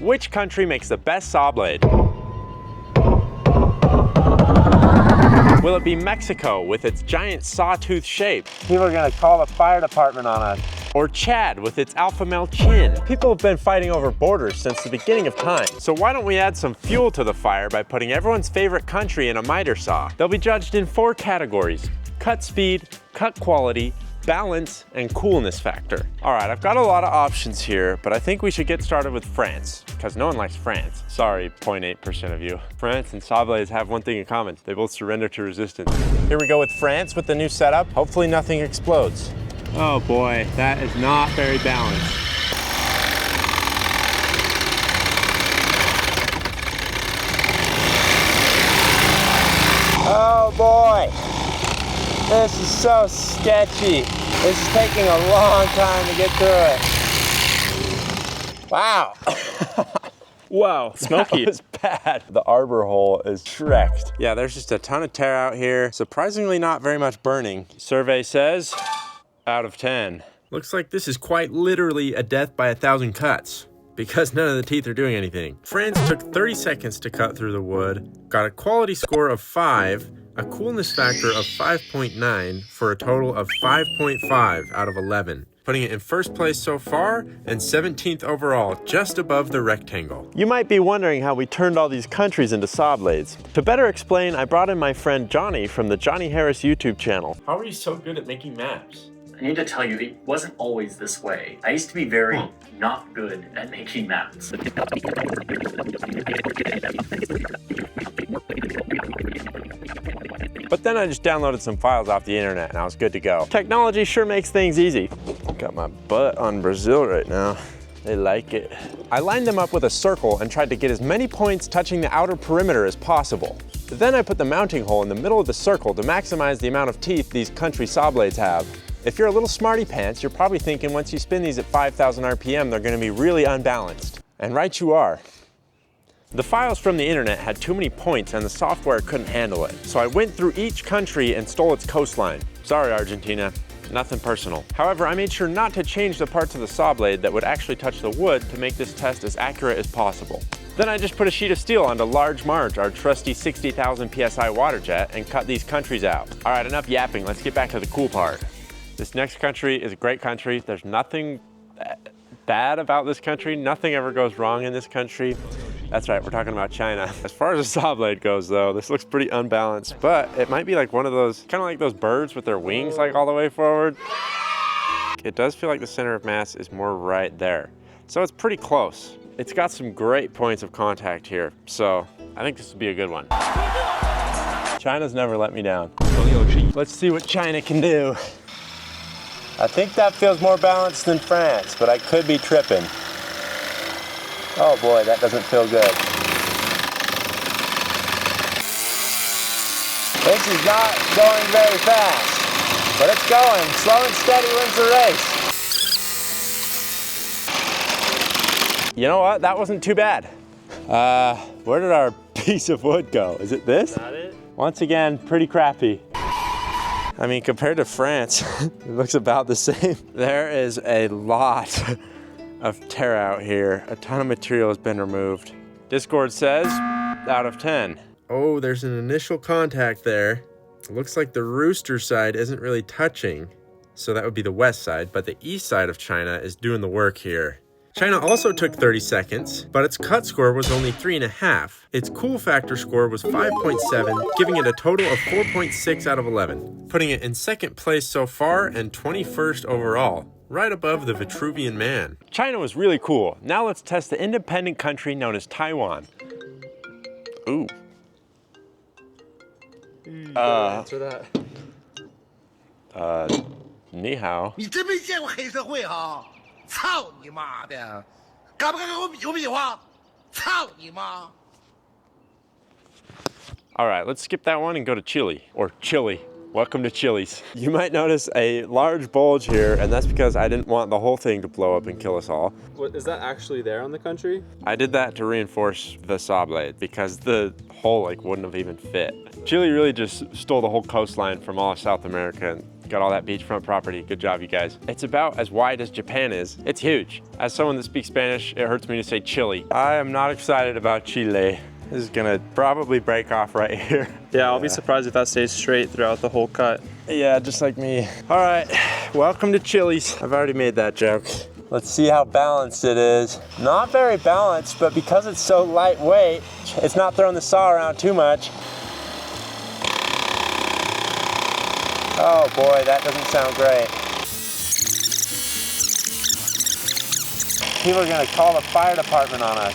Which country makes the best saw blade? Will it be Mexico with its giant sawtooth shape? People are gonna call the fire department on us. Or Chad with its alpha male chin? People have been fighting over borders since the beginning of time. So why don't we add some fuel to the fire by putting everyone's favorite country in a miter saw? They'll be judged in 4 categories: cut speed, cut quality, balance, and coolness factor. All right, I've got a lot of options here, but I think we should get started with France, because no one likes France. Sorry, 0.8% of you. France and saw blades have one thing in common. They both surrender to resistance. Here we go with France with the new setup. Hopefully nothing explodes. Oh boy, that is not very balanced. Oh boy. This is so sketchy. This is taking a long time to get through it. Wow. Whoa, smoky. That was bad. The arbor hole is wrecked. Yeah, there's just a ton of tear out here. Surprisingly not very much burning. Survey says, out of 10. Looks like this is quite literally a death by 1,000 cuts, because none of the teeth are doing anything. France took 30 seconds to cut through the wood, got a quality score of 5, a coolness factor of 5.9 for a total of 5.5 out of 11, putting it in first place so far and 17th overall, just above the rectangle. You might be wondering how we turned all these countries into saw blades. To better explain, I brought in my friend Johnny from the Johnny Harris YouTube channel. How are you so good at making maps? I need to tell you, it wasn't always this way. I used to be very not good at making maps. But then I just downloaded some files off the internet and I was good to go. Technology sure makes things easy. Got my butt on Brazil right now. They like it. I lined them up with a circle and tried to get as many points touching the outer perimeter as possible. Then I put the mounting hole in the middle of the circle to maximize the amount of teeth these country saw blades have. If you're a little smarty pants, you're probably thinking once you spin these at 5,000 RPM, they're gonna be really unbalanced. And right you are. The files from the internet had too many points and the software couldn't handle it. So I went through each country and stole its coastline. Sorry, Argentina, nothing personal. However, I made sure not to change the parts of the saw blade that would actually touch the wood to make this test as accurate as possible. Then I just put a sheet of steel onto Large March, our trusty 60,000 PSI Waterjet, and cut these countries out. All right, enough yapping, let's get back to the cool part. This next country is a great country. There's nothing bad about this country. Nothing ever goes wrong in this country. That's right, we're talking about China. As far as the saw blade goes though, this looks pretty unbalanced, but it might be like one of those, kind of like those birds with their wings like all the way forward. It does feel like the center of mass is more right there. So it's pretty close. It's got some great points of contact here, so I think this would be a good one. China's never let me down. Let's see what China can do. I think that feels more balanced than France, but I could be tripping. Oh boy, that doesn't feel good. This is not going very fast, but it's going. Slow and steady wins the race. You know what? That wasn't too bad. Where did our piece of wood go? Is it this? Got it. Once again, pretty crappy. I mean, compared to France, it looks about the same. There is a lot of tear out here. A ton of material has been removed. Discord says, out of 10. Oh, there's an initial contact there. It looks like the rooster side isn't really touching. So that would be the west side, but the east side of China is doing the work here. China also took 30 seconds, but its cut score was only 3.5. Its cool factor score was 5.7, giving it a total of 4.6 out of 11, putting it in second place so far and 21st overall, right above the Vitruvian Man. China was really cool. Now let's test the independent country known as Taiwan. Ooh. Answer that. Ni hao. 你真没见过黑社会哈！操你妈的！敢不敢跟我比划？操你妈！ All right, let's skip that one and go to Chile, or Chile. Welcome to Chili's. You might notice a large bulge here, and that's because I didn't want the whole thing to blow up and kill us all. What, is that actually there on the country? I did that to reinforce the saw blade because the hole wouldn't have even fit. Chile really just stole the whole coastline from all of South America and Got all that beachfront property. Good job, you guys. It's about as wide as Japan is. It's huge. As someone that speaks Spanish, it hurts me to say Chile. I am not excited about Chile. This is gonna probably break off right here. Yeah, I'll be surprised if that stays straight throughout the whole cut. Yeah, just like me. All right, welcome to Chile's. I've already made that joke. Let's see how balanced it is. Not very balanced, but because it's so lightweight, it's not throwing the saw around too much. Oh boy, that doesn't sound great. People are gonna call the fire department on us.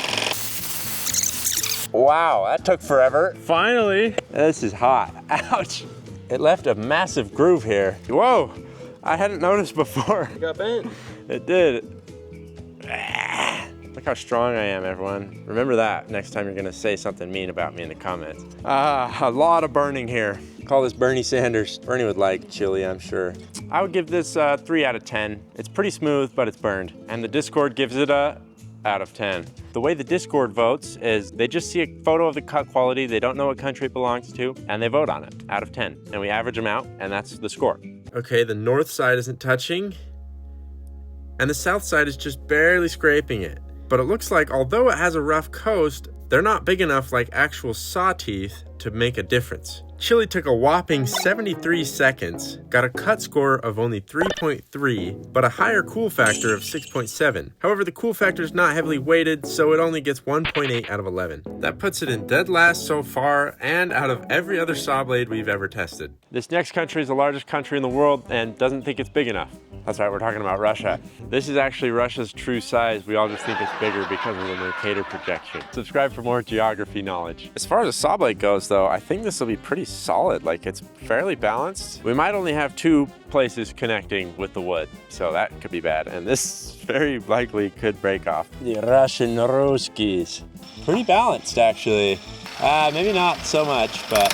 Wow, that took forever. Finally. This is hot. Ouch. It left a massive groove here. Whoa, I hadn't noticed before. It got bent. It did. Look how strong I am, everyone. Remember that next time you're gonna say something mean about me in the comments. A lot of burning here. Call this Bernie Sanders. Bernie would like chili, I'm sure. I would give this 3 out of 10. It's pretty smooth, but it's burned. And the Discord gives it a out of 10. The way the Discord votes is they just see a photo of the cut quality, they don't know what country it belongs to, and they vote on it out of 10. And we average them out, and that's the score. Okay, the north side isn't touching, and the south side is just barely scraping it. But it looks like although it has a rough coast, they're not big enough like actual saw teeth to make a difference. Chile took a whopping 73 seconds, got a cut score of only 3.3, but a higher cool factor of 6.7. However, the cool factor is not heavily weighted, so it only gets 1.8 out of 11. That puts it in dead last so far, and out of every other saw blade we've ever tested. This next country is the largest country in the world and doesn't think it's big enough. That's right, we're talking about Russia. This is actually Russia's true size. We all just think it's bigger because of the Mercator projection. Subscribe for more geography knowledge. As far as a saw blade goes though, I think this will be pretty solid. Like, it's fairly balanced. We might only have 2 places connecting with the wood, so that could be bad. And this very likely could break off. The Russian Ruskies. Pretty balanced actually. Maybe not so much, but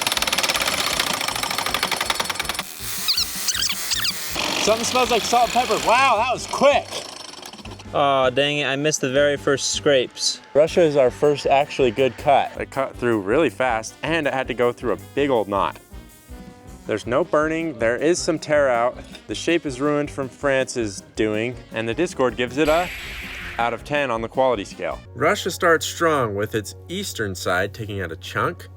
something smells like salt and pepper. Wow, that was quick. Oh, dang it, I missed the very first scrapes. Russia is our first actually good cut. It cut through really fast, and it had to go through a big old knot. There's no burning, there is some tear out. The shape is ruined from France's doing, and the Discord gives it a out of 10 on the quality scale. Russia starts strong with its eastern side taking out a chunk,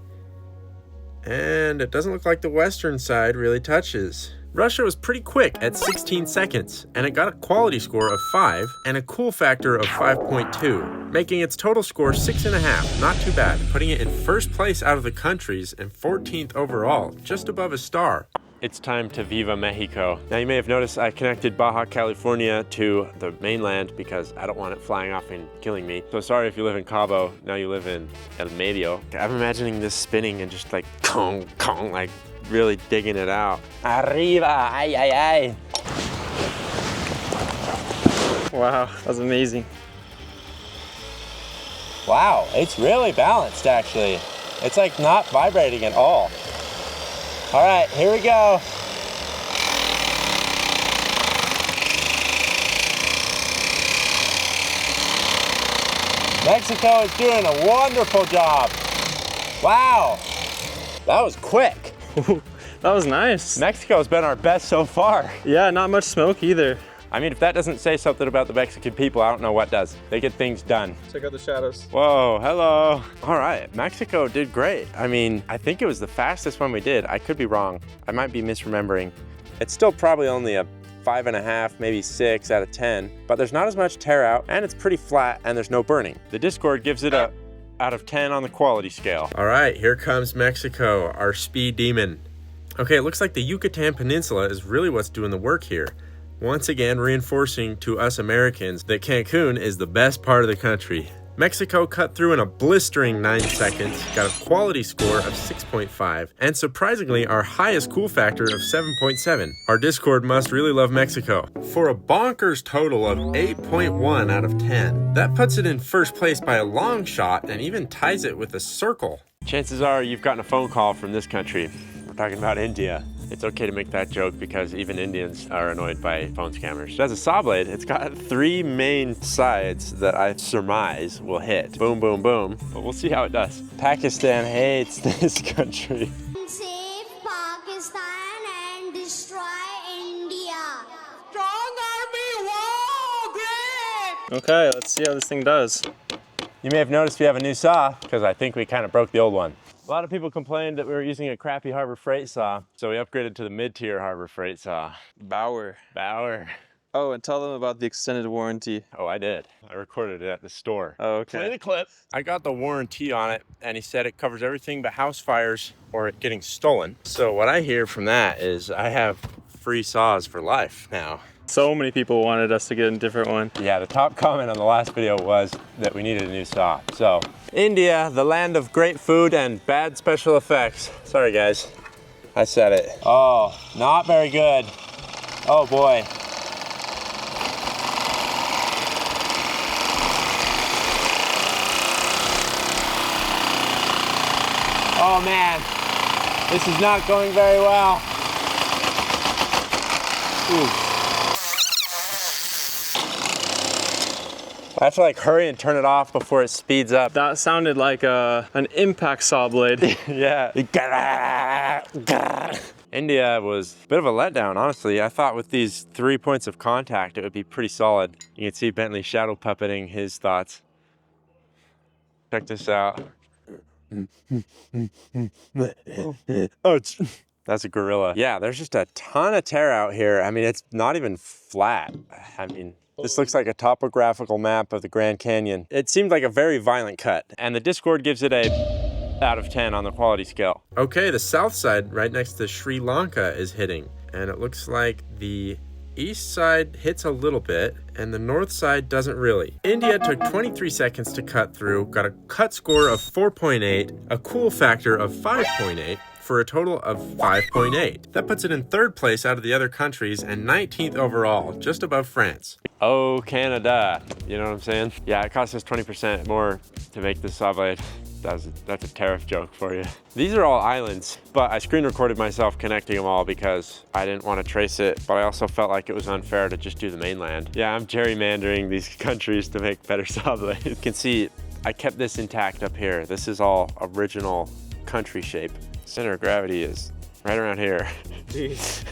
and it doesn't look like the western side really touches. Russia was pretty quick at 16 seconds, and it got a quality score of 5 and a cool factor of 5.2, making its total score 6.5, not too bad, putting it in first place out of the countries and 14th overall, just above a star. It's time to Viva Mexico. Now you may have noticed I connected Baja California to the mainland because I don't want it flying off and killing me. So sorry if you live in Cabo, now you live in El Medio. I'm imagining this spinning and just like kong, kong, like really digging it out. Arriba, ay, ay, ay. Wow, that was amazing. Wow, it's really balanced actually. It's like not vibrating at all. All right, here we go. Mexico is doing a wonderful job. Wow, that was quick. That was nice. Mexico's been our best so far. Yeah, not much smoke either. I mean, if that doesn't say something about the Mexican people, I don't know what does. They get things done. Check out the shadows. Whoa, hello. All right, Mexico did great. I mean, I think it was the fastest one we did. I could be wrong. I might be misremembering. It's still probably only a 5.5, maybe 6 out of 10, but there's not as much tear out, and it's pretty flat, and there's no burning. The Discord gives it a out of 10 on the quality scale. All right, here comes Mexico, our speed demon. Okay, it looks like the Yucatan Peninsula is really what's doing the work here. Once again, reinforcing to us Americans that Cancun is the best part of the country. Mexico cut through in a blistering 9 seconds, got a quality score of 6.5, and surprisingly, our highest cool factor of 7.7. Our Discord must really love Mexico. For a bonkers total of 8.1 out of 10. That puts it in first place by a long shot and even ties it with a circle. Chances are you've gotten a phone call from this country. We're talking about India. It's okay to make that joke because even Indians are annoyed by phone scammers. As a saw blade, it's got 3 main sides that I surmise will hit. Boom, boom, boom. But we'll see how it does. Pakistan hates this country. Save Pakistan and destroy Okay, let's see how this thing does. You may have noticed we have a new saw because I think we kind of broke the old one. A lot of people complained that we were using a crappy Harbor Freight saw, so we upgraded to the mid-tier Harbor Freight saw. Bauer. Bauer. Oh, and tell them about the extended warranty. Oh, I did. I recorded it at the store. Oh, okay. Play the clip. I got the warranty on it, and he said it covers everything but house fires or it getting stolen. So what I hear from that is I have free saws for life now. So many people wanted us to get a different one. Yeah, the top comment on the last video was that we needed a new saw. So, India, the land of great food and bad special effects. Sorry guys, I said it. Oh, not very good. Oh boy. Oh man, this is not going very well. Ooh. I have to like hurry and turn it off before it speeds up. That sounded like an impact saw blade. Yeah. India was a bit of a letdown, honestly. I thought with these 3 points of contact, it would be pretty solid. You can see Bentley shadow puppeting his thoughts. Check this out. Oh, that's a gorilla. Yeah, there's just a ton of tear out here. I mean, it's not even flat. I mean, this looks like a topographical map of the Grand Canyon. It seemed like a very violent cut, and the Discord gives it a out of 10 on the quality scale. Okay, the south side right next to Sri Lanka is hitting, and it looks like the east side hits a little bit, and the north side doesn't really. India took 23 seconds to cut through, got a cut score of 4.8, a cool factor of 5.8, for a total of 5.8. That puts it in 3rd place out of the other countries and 19th overall, just above France. Oh, Canada. You know what I'm saying? Yeah, it cost us 20% more to make this saw blade. That's a tariff joke for you. These are all islands, but I screen recorded myself connecting them all because I didn't want to trace it, but I also felt like it was unfair to just do the mainland. Yeah, I'm gerrymandering these countries to make better saw blades. You can see I kept this intact up here. This is all original country shape. Center of gravity is right around here. Jeez.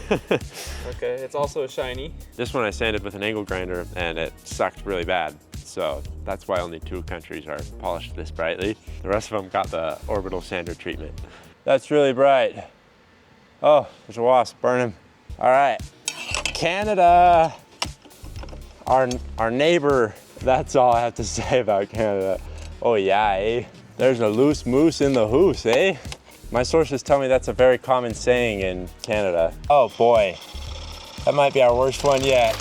Okay, it's also shiny. This one I sanded with an angle grinder and it sucked really bad. So that's why only 2 countries are polished this brightly. The rest of them got the orbital sander treatment. That's really bright. Oh, there's a wasp, burn him. All right, Canada, our neighbor. That's all I have to say about Canada. Oh yeah, eh? There's a loose moose in the hoose, eh? My sources tell me that's a very common saying in Canada. Oh boy, that might be our worst one yet.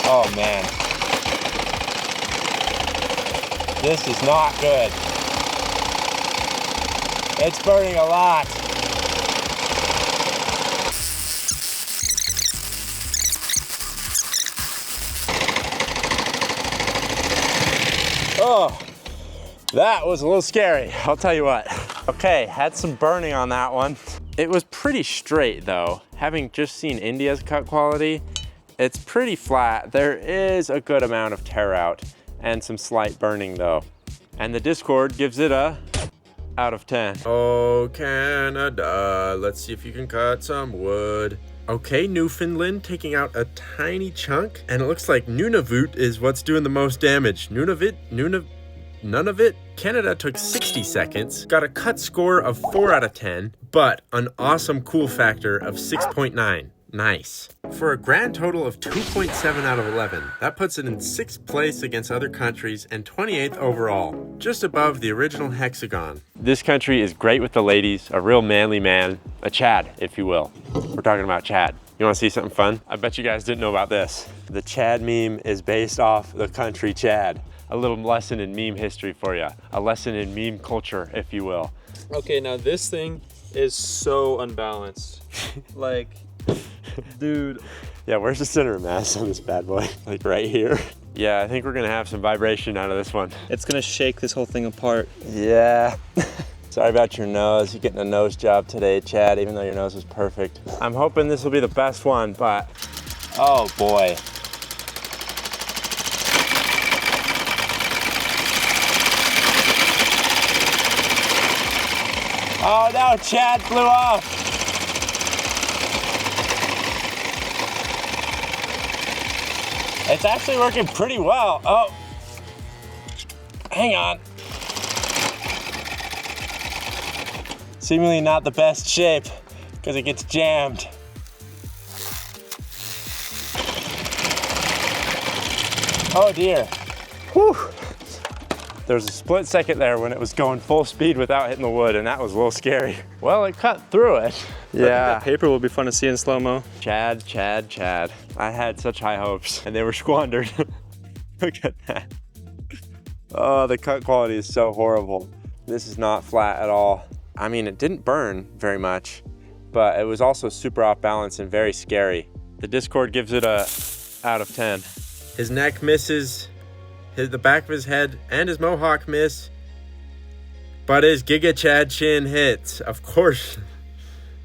Oh man. This is not good. It's burning a lot. Oh. That was a little scary, I'll tell you what. Okay, had some burning on that one. It was pretty straight though. Having just seen India's cut quality, it's pretty flat. There is a good amount of tear out and some slight burning though. And the Discord gives it a out of 10. Oh, Canada, let's see if you can cut some wood. Okay, Newfoundland taking out a tiny chunk, and it looks like Nunavut is what's doing the most damage. None of it. Canada took 60 seconds, got a cut score of 4 out of 10, but an awesome cool factor of 6.9. Nice. For a grand total of 2.7 out of 11, that puts it in 6th place against other countries and 28th overall, just above the original hexagon. This country is great with the ladies, a real manly man, a Chad, if you will. We're talking about Chad. You wanna see something fun? I bet you guys didn't know about this. The Chad meme is based off the country Chad. A little lesson in meme history for you. A lesson in meme culture, if you will. Okay, now this thing is so unbalanced. Like, dude. Yeah, where's the center of mass on this bad boy? Like right here? Yeah, I think we're gonna have some vibration out of this one. It's gonna shake this whole thing apart. Yeah. Sorry about your nose. You're getting a nose job today, Chad, even though your nose was perfect. I'm hoping this will be the best one, but oh boy. Oh no, Chad flew off. It's actually working pretty well. Oh, hang on. Seemingly not the best shape because it gets jammed. Oh dear. Whew. There was a split second there when it was going full speed without hitting the wood, and that was a little scary. Well, it cut through it. Yeah. That paper will be fun to see in slow-mo. Chad. I had such high hopes, and they were squandered. Look at that. Oh, the cut quality is so horrible. This is not flat at all. I mean, it didn't burn very much, but it was also super off balance and very scary. The Discord gives it a out of 10. His neck misses, the back of his head and his mohawk miss, but his Giga Chad chin hits. Of course,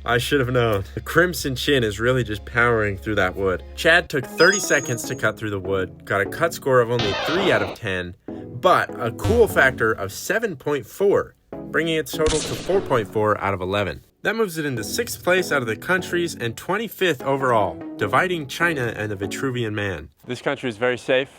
I should have known. The crimson chin is really just powering through that wood. Chad took 30 seconds to cut through the wood, got a cut score of only 3 out of 10, but a cool factor of 7.4, bringing its total to 4.4 out of 11. That moves it into 6th place out of the countries and 25th overall, dividing China and the Vitruvian Man. This country is very safe.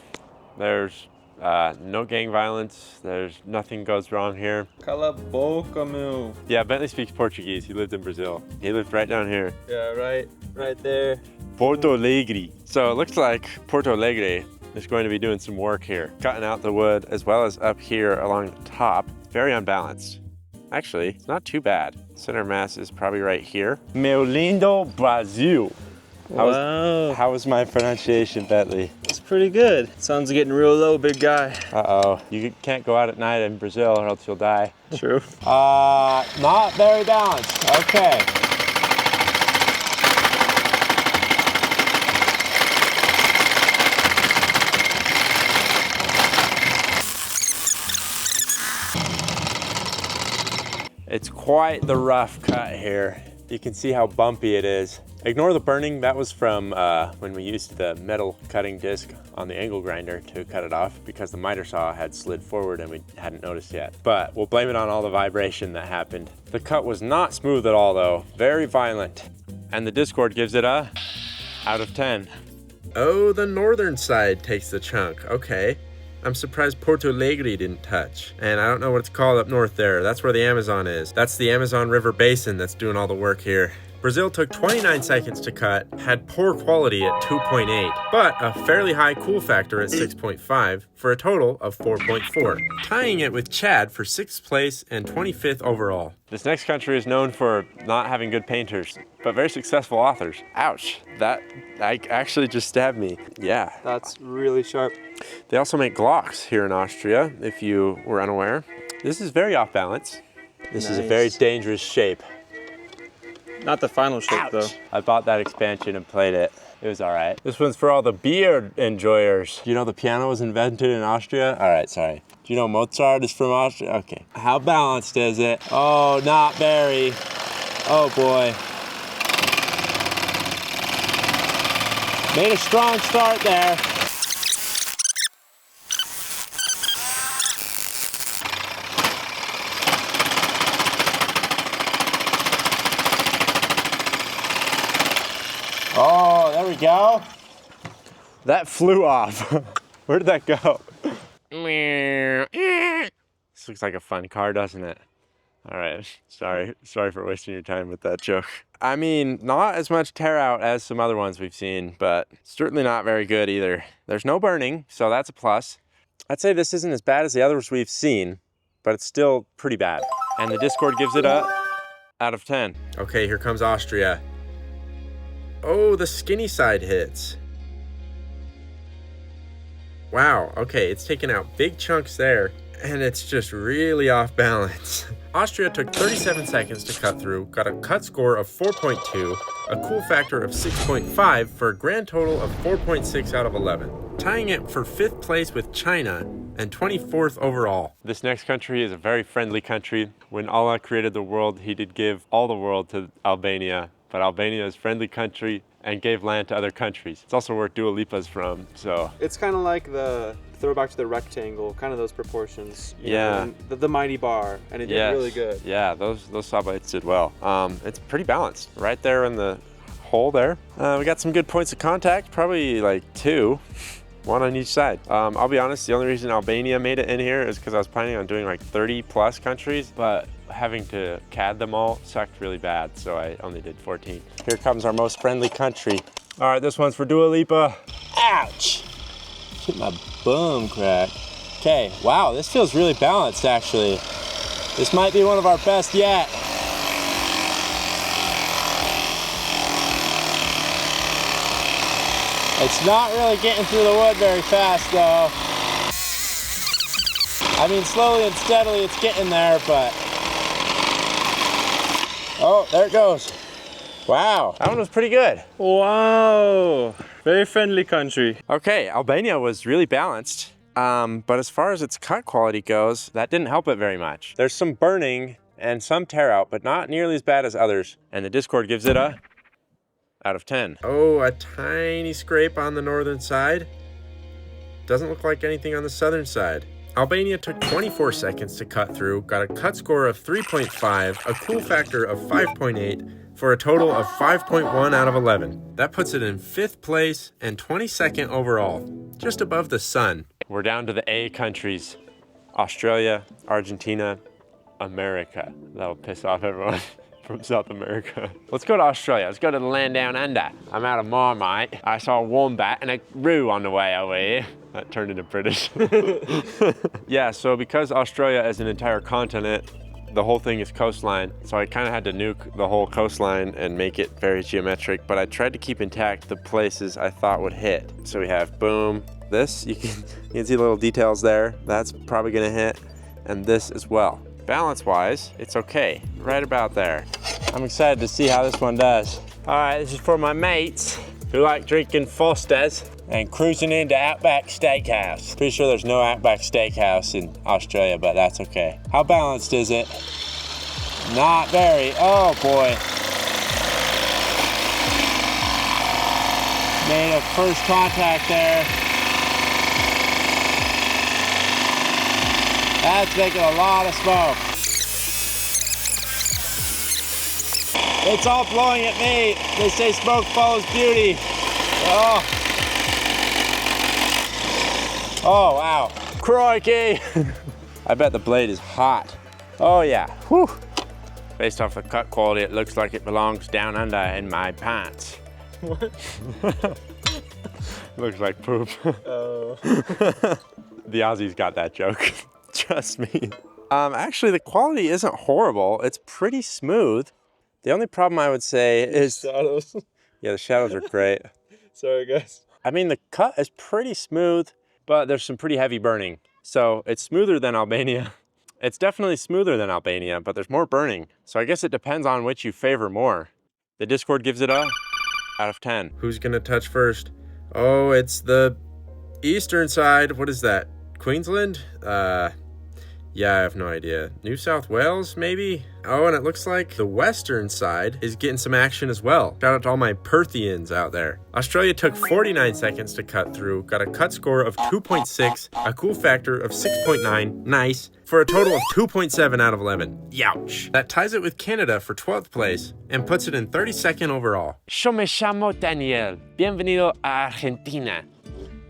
There's no gang violence. There's nothing goes wrong here. Cala a boca, meu. Yeah, Bentley speaks Portuguese. He lived in Brazil. He lived right down here. Yeah, right there. Porto Alegre. So it looks like Porto Alegre is going to be doing some work here, cutting out the wood as well as up here along the top. Very unbalanced. Actually, it's not too bad. Center mass is probably right here. Meu lindo Brasil. How was my pronunciation, Bentley? It's pretty good. Sounds getting real low, big guy. Uh-oh. You can't go out at night in Brazil or else you'll die. True. Not very balanced. Okay. It's quite the rough cut here. You can see how bumpy it is. Ignore the burning, that was from when we used the metal cutting disc on the angle grinder to cut it off because the miter saw had slid forward and we hadn't noticed yet. But we'll blame it on all the vibration that happened. The cut was not smooth at all though, very violent. And the Discord gives it a out of 10. Oh, the northern side takes the chunk, okay. I'm surprised Porto Alegre didn't touch. And I don't know what it's called up north there. That's where the Amazon is. That's the Amazon River Basin that's doing all the work here. Brazil took 29 seconds to cut, had poor quality at 2.8, but a fairly high cool factor at 6.5 for a total of 4.4, tying it with Chad for 6th place and 25th overall. This next country is known for not having good painters, but very successful authors. Ouch, that actually just stabbed me. Yeah. That's really sharp. They also make Glocks here in Austria, if you were unaware. This is very off balance. This is a very dangerous shape. Not the final shape, Ouch. though. I bought that expansion and played it. It was all right. This one's for all the beer enjoyers. Do you know the piano was invented in Austria? All right, sorry. Do you know Mozart is from Austria? Okay. How balanced is it? Oh, not very. Oh boy. Made a strong start there. Oh, there we go. That flew off. Where did that go? This looks like a fun car, doesn't it? All right, sorry for wasting your time with that joke. I mean, not as much tear out as some other ones we've seen, but certainly not very good either. There's no burning, so that's a plus. I'd say this isn't as bad as the others we've seen, but it's still pretty bad. And the Discord gives it a out of 10. Okay, here comes Austria. Oh, the skinny side hits. Wow, okay, it's taken out big chunks there, and it's just really off balance. Austria took 37 seconds to cut through, got a cut score of 4.2, a cool factor of 6.5 for a grand total of 4.6 out of 11, tying it for 5th place with China and 24th overall. This next country is a very friendly country. When Allah created the world, he did give all the world to Albania. But Albania is a friendly country and gave land to other countries. It's also where Dua Lipa's from, so. It's kind of like the throwback to the rectangle, kind of those proportions. Yeah. The mighty bar, and it did really good. Yeah, those saw bites did well. It's pretty balanced. Right there in the hole there. We got some good points of contact, probably like 2. one on each side. I'll be honest, the only reason Albania made it in here is because I was planning on doing like 30 plus countries, but having to CAD them all sucked really bad, so I only did 14. Here comes our most friendly country. All right, this one's for Dua Lipa. Ouch! Hit my bum crack. Okay, wow, this feels really balanced actually. This might be one of our best yet. It's not really getting through the wood very fast though. I mean, slowly and steadily it's getting there, but... Oh, there it goes. Wow, That one was pretty good. Wow, very friendly country. Okay, Albania was really balanced, but as far as its cut quality goes, that didn't help it very much. There's some burning and some tear out, but not nearly as bad as others. And the Discord gives it a out of 10. Oh, a tiny scrape on the northern side. Doesn't look like anything on the southern side. Albania took 24 seconds to cut through, got a cut score of 3.5, a cool factor of 5.8, for a total of 5.1 out of 11. That puts it in 5th place and 22nd overall, just above the sun. We're down to the A countries: Australia, Argentina, America. That'll piss off everyone from South America. Let's go to Australia. Let's go to the land down under. I'm out of Marmite. I saw a wombat and a roo on the way over here. That turned into British. Yeah, so because Australia is an entire continent, the whole thing is coastline. So I kind of had to nuke the whole coastline and make it very geometric, but I tried to keep intact the places I thought would hit. So we have boom, this, you can see the little details there. That's probably gonna hit, and this as well. Balance-wise, it's okay, right about there. I'm excited to see how this one does. All right, this is for my mates who like drinking Fosters and cruising into Outback Steakhouse. Pretty sure there's no Outback Steakhouse in Australia, but that's okay. How balanced is it? Not very. Oh boy. Made a first contact there. That's making a lot of smoke. It's all blowing at me. They say smoke follows beauty. Oh. Oh, wow. Crikey. I bet the blade is hot. Oh yeah, whew. Based off the cut quality, it looks like it belongs down under in my pants. What? Looks like poop. Oh. The Aussies got that joke. Trust me. Actually, the quality isn't horrible. It's pretty smooth. The only problem I would say is... Shadows. Yeah, the shadows are great. Sorry, guys. I mean, the cut is pretty smooth, but there's some pretty heavy burning. So it's smoother than Albania. It's definitely smoother than Albania, but there's more burning. So I guess it depends on which you favor more. The Discord gives it a out of 10. Who's gonna touch first? Oh, it's the eastern side. What is that? Queensland? Yeah, I have no idea. New South Wales, maybe? Oh, and it looks like the western side is getting some action as well. Shout out to all my Perthians out there. Australia took 49 seconds to cut through, got a cut score of 2.6, a cool factor of 6.9, nice, for a total of 2.7 out of 11. Youch. That ties it with Canada for 12th place and puts it in 32nd overall. Yo me llamo Daniel. Bienvenido a Argentina.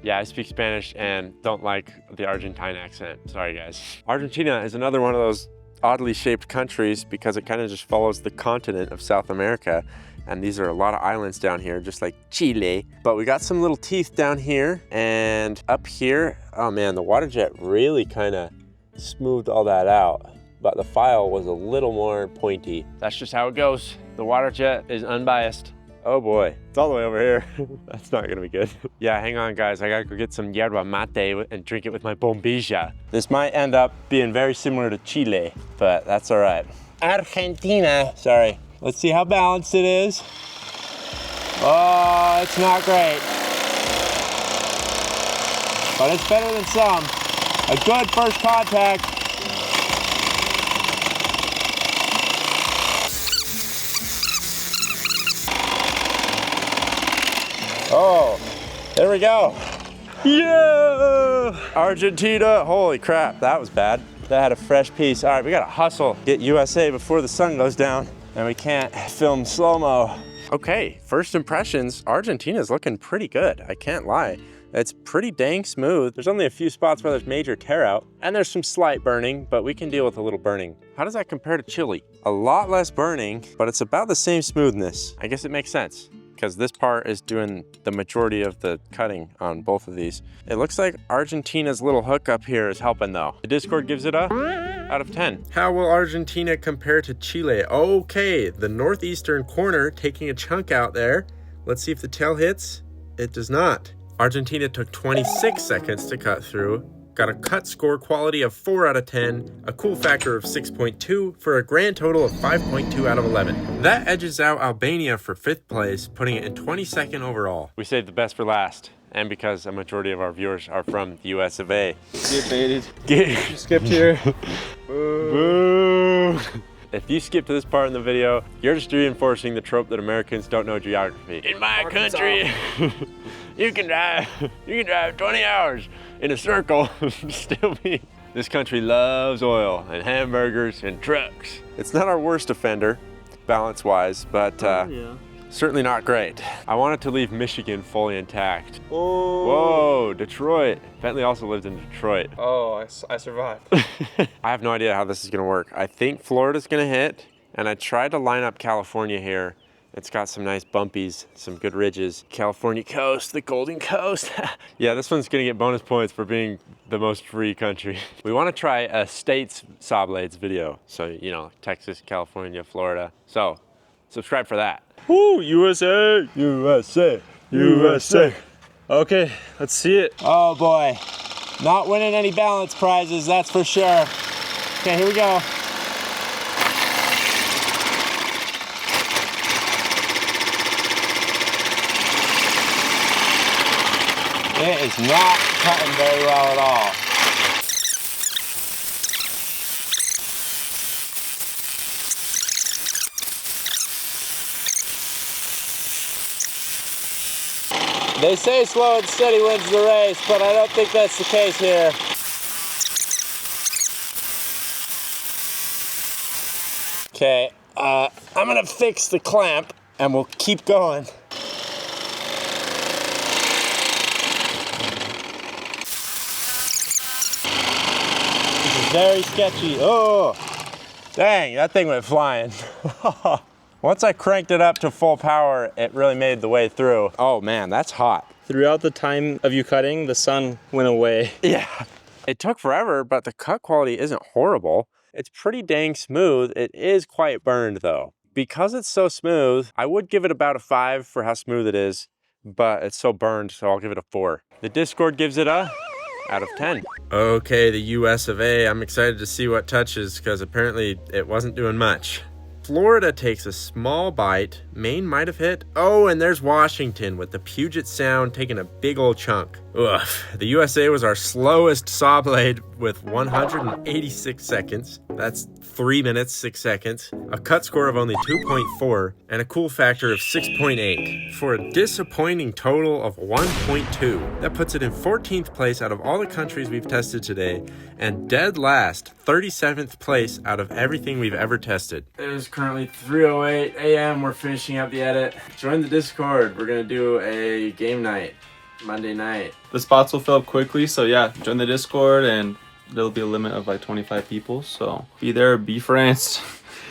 Yeah, I speak Spanish and don't like the Argentine accent. Sorry, guys. Argentina is another one of those oddly shaped countries because it kind of just follows the continent of South America. And these are a lot of islands down here, just like Chile. But we got some little teeth down here and up here. Oh man, the Waterjet really kind of smoothed all that out. But the file was a little more pointy. That's just how it goes. The Waterjet is unbiased. Oh boy, it's all the way over here. That's not gonna be good. Yeah, hang on guys, I gotta go get some yerba mate and drink it with my bombilla. This might end up being very similar to Chile, but that's all right. Argentina, sorry. Let's see how balanced it is. Oh, it's not great. But it's better than some. A good first contact. Oh, there we go. Yeah! Argentina, holy crap, that was bad. That had a fresh piece. All right, we gotta hustle. Get USA before the sun goes down. And we can't film slow-mo. Okay, first impressions, Argentina's looking pretty good, I can't lie. It's pretty dang smooth. There's only a few spots where there's major tear out, and there's some slight burning, but we can deal with a little burning. How does that compare to Chile? A lot less burning, but it's about the same smoothness. I guess it makes sense, because this part is doing the majority of the cutting on both of these. It looks like Argentina's little hookup here is helping though. The Discord gives it a out of 10. How will Argentina compare to Chile? Okay, the northeastern corner taking a chunk out there. Let's see if the tail hits. It does not. Argentina took 26 seconds to cut through. Got a cut score quality of 4 out of 10, a cool factor of 6.2 for a grand total of 5.2 out of 11. That edges out Albania for 5th place, putting it in 22nd overall. We saved the best for last, and because a majority of our viewers are from the US of A. Get baited. You skipped here. Boo. If you skip to this part in the video, you're just reinforcing the trope that Americans don't know geography. In my country, you can drive 20 hours in a circle and still be. This country loves oil and hamburgers and trucks. It's not our worst offender, balance-wise, but certainly not great. I wanted to leave Michigan fully intact. Oh. Whoa, Detroit. Bentley also lived in Detroit. Oh, I survived. I have no idea how this is gonna work. I think Florida's gonna hit, and I tried to line up California here. It's got some nice bumpies, some good ridges. California coast, the Golden Coast. Yeah, this one's gonna get bonus points for being the most free country. We wanna try a states saw blades video. So, you know, Texas, California, Florida. So, subscribe for that. Woo, USA! USA, USA. Okay, let's see it. Oh boy, not winning any balance prizes, that's for sure. Okay, here we go. It is not cutting very well at all. They say slow and steady wins the race, but I don't think that's the case here. Okay, I'm gonna fix the clamp and we'll keep going. This is very sketchy. Oh, dang, that thing went flying. Once I cranked it up to full power, it really made the way through. Oh man, that's hot. Throughout the time of you cutting, the sun went away. Yeah. It took forever, but the cut quality isn't horrible. It's pretty dang smooth. It is quite burned though. Because it's so smooth, I would give it about a 5 for how smooth it is, but it's so burned, so I'll give it a 4. The Discord gives it a out of 10. Okay, the US of A. I'm excited to see what touches because apparently it wasn't doing much. Florida takes a small bite. Maine might have hit. Oh, and there's Washington with the Puget Sound taking a big old chunk. Ugh. The USA was our slowest saw blade with 186 seconds. That's 3 minutes, 6 seconds. A cut score of only 2.4 and a cool factor of 6.8 for a disappointing total of 1.2. That puts it in 14th place out of all the countries we've tested today and dead last, 37th place out of everything we've ever tested. It is currently 3:08 a.m. We're finishing up the edit. Join the Discord. We're gonna do a game night, Monday night. The spots will fill up quickly, so yeah, join the Discord and there'll be a limit of like 25 people, so be there, be friends.